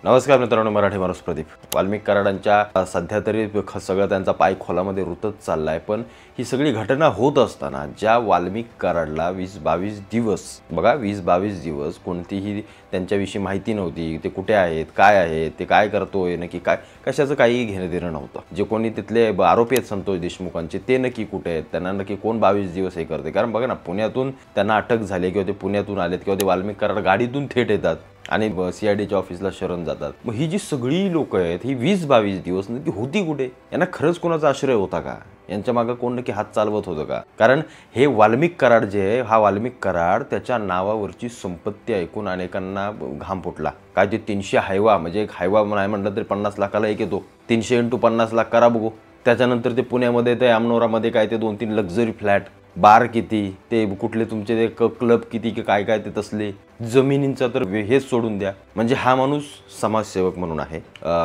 नमस्कार मित्रांनो, मराठी माणूस प्रदीप. वाल्मिक कराडांच्या सध्या तरी सगळं त्यांचा पाय खोलामध्ये रुतत चाललाय. पण ही सगळी घटना होत असताना ज्या वाल्मिक कराडला 20-22 दिवस बघा 20-22 दिवस कोणतीही त्यांच्याविषयी माहिती नव्हती. ते कुठे आहेत, काय आहेत, ते काय करतोय, नक्की काय कशाचं काही घेणं देणं नव्हतं. जे कोणी तिथले आरोपी आहेत संतोष देशमुखांचे ते नक्की कुठे आहेत, त्यांना नक्की कोण 22 दिवस हे करते. कारण बघा ना, पुण्यातून त्यांना अटक झाली किंवा ते पुण्यातून आलेत किंवा ते वाल्मिक कराड गाडीतून थेट येतात आणि CIDच्या ऑफिसला शरण जातात. मग ही जी सगळी लोक आहेत ही 20-22 दिवस नक्की होती कुठे? यांना खरंच कोणाचा आश्रय होता का? यांच्या मागे कोण नक्की हात चालवत होतं का? कारण हे वाल्मिक कराड जे आहे, हा वाल्मिक कराड त्याच्या नावावरची संपत्ती ऐकून अनेकांना घाम फुटला. काय ते 300 हायवा, म्हणजे एक हायवा नाही म्हटलं तरी 50 लाखाला एक येतो. 300 × 50 लाख करा बघू. त्याच्यानंतर ते पुण्यामध्ये ते अमनोरामध्ये काय ते 2-3 लक्झरी फ्लॅट, बार किती, ते कुठले तुमचे ते क्लब किती की काय काय ते तसले जमिनींचा तर हेच सोडून द्या. म्हणजे हा माणूस समाजसेवक म्हणून आहे,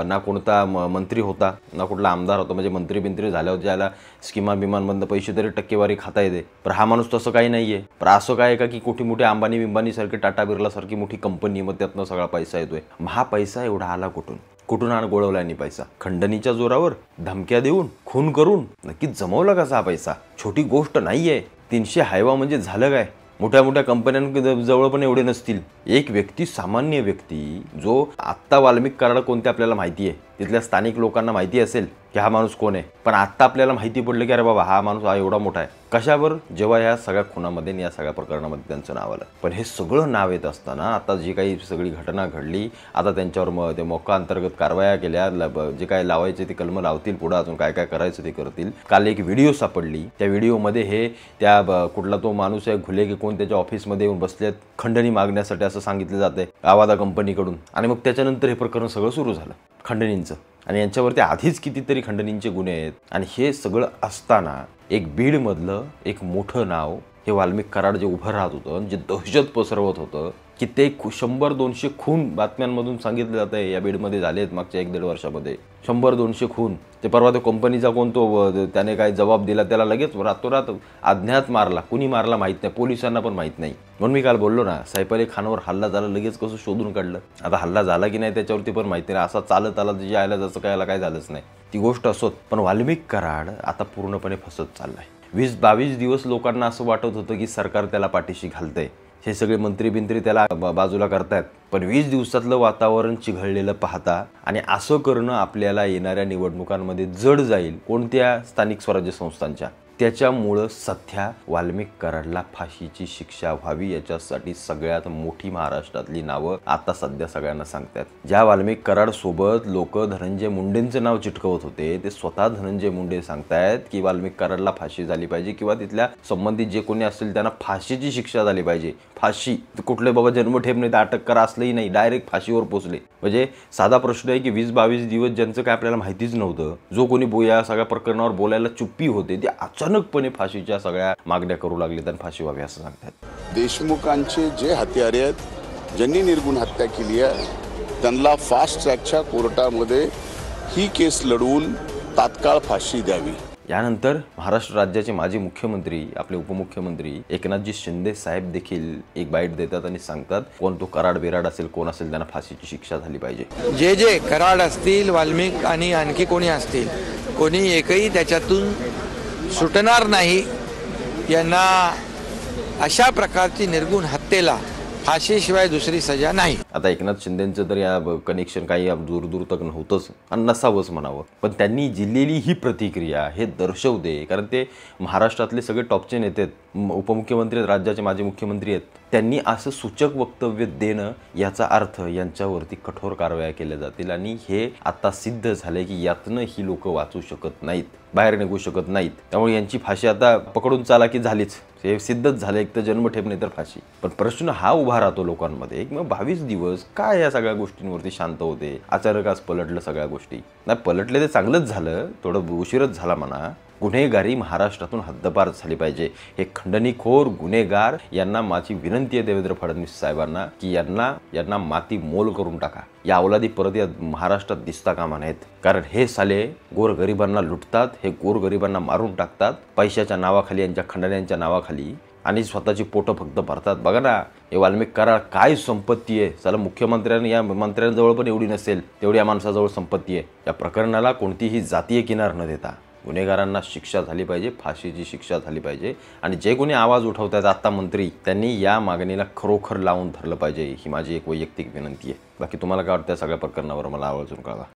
ना कोणता मंत्री होता, ना कुठला आमदार होता. म्हणजे मंत्री झाल्यावर ज्याला स्कीमा बिमांमधनं पैसे तरी टक्केवारी खाता येते. पण हा माणूस तसं काही नाही आहे. पण असं काय का की कुठे मोठी अंबानी सारखी, टाटा बिर्ला सारखी मोठी कंपनी, मग त्यातनं सगळा पैसा येतोय. हा पैसा एवढा आला कुठून गोळवला यांनी पैसा? खंडणीच्या जोरावर, धमक्या देऊन, खून करून नक्की जमवला कसा हा पैसा? छोटी गोष्ट नाहीये. 300 हायवा म्हणजे झालं काय? मोठ्या कंपन्यांजवळ पण एवढे नसतील. एक व्यक्ती, सामान्य व्यक्ती, जो आत्ता वाल्मिक कराड कोणते आपल्याला माहिती आहे, तिथल्या स्थानिक लोकांना माहिती असेल की हा माणूस कोण आहे. पण आत्ता आपल्याला माहिती पडलं की अरे बाबा हा माणूस हा एवढा मोठा आहे. कशावर? जेव्हा या सगळ्या खुनामध्ये या सगळ्या प्रकरणामध्ये त्यांचं नाव आलं. पण हे सगळं नाव येत असताना आता जी काही सगळी घटना घडली, आता त्यांच्यावर ते मोक्का अंतर्गत कारवाया केल्या, जे काय लावायचे ते कलम लावतील, पुढे अजून काय काय करायचं ते करतील. काल एक व्हिडिओ सापडली. त्या व्हिडिओमध्ये हे त्या कुठला तो माणूस आहे, घुले की कोण, त्याच्या ऑफिसमध्ये येऊन बसलेत खंडणी मागण्यासाठी असं सांगितलं जाते आवादा कंपनीकडून. आणि मग त्याच्यानंतर हे प्रकरण सगळं सुरू झालं खंडणींचं. आणि यांच्यावरती आधीच कितीतरी खंडणींचे गुन्हे आहेत. आणि हे सगळं असताना एक बीडमधलं एक मोठं नाव हे वाल्मिक कराड जे उभं राहत होतं, जे दहशत पसरवत होतं, की ते 100-200 खून बातम्यांमधून सांगितलं जात आहे या बीडमध्ये झालेत मागच्या 1-1.5 वर्षामध्ये. 100-200 खून. ते परवा तो कंपनीचा कोण तो त्याने काय जबाब दिला, त्याला लगेच रातोरात अज्ञात मारला. कुणी मारला माहीत नाही, पोलिसांना पण माहीत नाही. म्हणून मी काल बोललो ना, सैफ अली खानवर हल्ला झाला, लगेच कसं शोधून काढलं. आता हल्ला झाला की नाही त्याच्यावरती पण माहिती नाही. असा चालत आला जे आयला जसं काय झालंच नाही, ती गोष्ट असोत. पण वाल्मिक कराड आता पूर्णपणे फसत चाललाय. 20-22 दिवस लोकांना असं वाटत होतं की सरकार त्याला पाठीशी घालतंय, हे सगळे मंत्री त्याला बाजूला करतायत. पण 20 दिवसातलं वातावरण चिघळलेलं पाहता आणि असं करणं आपल्याला येणाऱ्या निवडणुकांमध्ये जड जाईल, कोणत्या स्थानिक स्वराज्य संस्थांच्या. त्याच्यामुळं सध्या वाल्मिक कराडला फाशीची शिक्षा व्हावी याच्यासाठी सगळ्यात मोठी महाराष्ट्रातली नावं आता सध्या सगळ्यांना सांगतात. ज्या वाल्मिक कराड सोबत लोक धनंजय मुंडेंचं नाव चिटकवत होते, ते स्वतः धनंजय मुंडे सांगतायत की वाल्मिक कराडला फाशी झाली पाहिजे किंवा तिथल्या संबंधित जे कोणी असतील त्यांना फाशीची शिक्षा झाली पाहिजे. फाशी कुठले बाबा जन्मठेप नाही, तर अटक करा असलंही नाही, डायरेक्ट फाशीवर पोचले. म्हणजे साधा प्रश्न आहे की 20-22 दिवस ज्यांचं काय आपल्याला माहितीच नव्हतं, जो कोणी या सगळ्या प्रकरणावर बोलायला चुप्पी होते, ते अचानकपणे फाशीच्या सगळ्या मागण्या करू लागले आणि फाशी व्हावी असं सांगतात. देशमुखांचे जे हत्यारे आहेत, ज्यांनी निर्गुण हत्या केली आहे, त्यांना फास्ट ट्रॅकच्या कोर्टामध्ये ही केस लढवून तात्काळ फाशी द्यावी. यानंतर महाराष्ट्र राज्याचे माजी मुख्यमंत्री, आपले उपमुख्यमंत्री एकनाथजी शिंदे साहेब देखील एक बाईट देतात आणि सांगतात, कोण तो कराड बिराड असेल, कोण असेल, त्यांना फाशीची शिक्षा झाली पाहिजे. जे कराड असतील, वाल्मिक आणि आणखी कोणी असतील, कोणी एकही त्याच्यातून सुटणार नाही. यांना अशा प्रकारची निर्गुण हत्येला फाशीशिवाय दुसरी सजा नाही. आता एकनाथ शिंदेंचं तर या कनेक्शन काही दूर तक नव्हतंच आणि नसावंच म्हणावं. पण त्यांनी दिलेली ही प्रतिक्रिया हे दर्शवते, कारण ते महाराष्ट्रातले सगळे टॉपचे नेते आहेत, उपमुख्यमंत्री आहेत, राज्याचे माजी मुख्यमंत्री आहेत. त्यांनी असं सूचक वक्तव्य देणं याचा अर्थ यांच्यावरती कठोर कारवाया केल्या जातील. आणि हे आता सिद्ध झाले की यातनं ही लोक वाचू शकत नाहीत, बाहेर निघू शकत नाहीत. त्यामुळे यांची फाशी आता पकडून चाला की झालीच, हे सिद्धच झालं. एक तर जन्मठेप नाही तर फाशी. पण प्रश्न हा उभा राहतो लोकांमध्ये, मग 22 दिवस काय या सगळ्या गोष्टींवरती शांत होते? अचानक आज पलटलं सगळ्या गोष्टी. नाही पलटले ते चांगलंच झालं, थोडं उशीरच झाला म्हणा, गुन्हेगारी महाराष्ट्रातून हद्दपार झाली पाहिजे. हे खंडणीखोर गुन्हेगार यांना माझी विनंती आहे देवेंद्र फडणवीस साहेबांना की यांना माती मोल करून टाका. या अवलादी परत या महाराष्ट्रात दिसता कामा नयेत. कारण हे साले गोरगरिबांना लुटतात, हे गोरगरिबांना मारून टाकतात पैशाच्या नावाखाली, यांच्या खंडण्यांच्या नावाखाली, आणि स्वतःची पोटं फक्त भरतात. बघा ना, हे वाल्मिक कराड काय संपत्ती आहे. चला, मुख्यमंत्र्यांनी या मंत्र्यांजवळ पण एवढी नसेल तेवढी या माणसाजवळ संपत्ती आहे. या प्रकरणाला कोणतीही जातीय किनार न देता गुन्हेगारांना शिक्षा झाली पाहिजे, फाशीची शिक्षा झाली पाहिजे. आणि जे कोणी आवाज उठवत आहेत आत्ता मंत्री, त्यांनी या मागणीला खरोखर लावून धरलं पाहिजे. ही माझी एक वैयक्तिक विनंती आहे. बाकी तुम्हाला काय वाटतं या सगळ्या प्रकरणावर मला आवर्जून कळवा.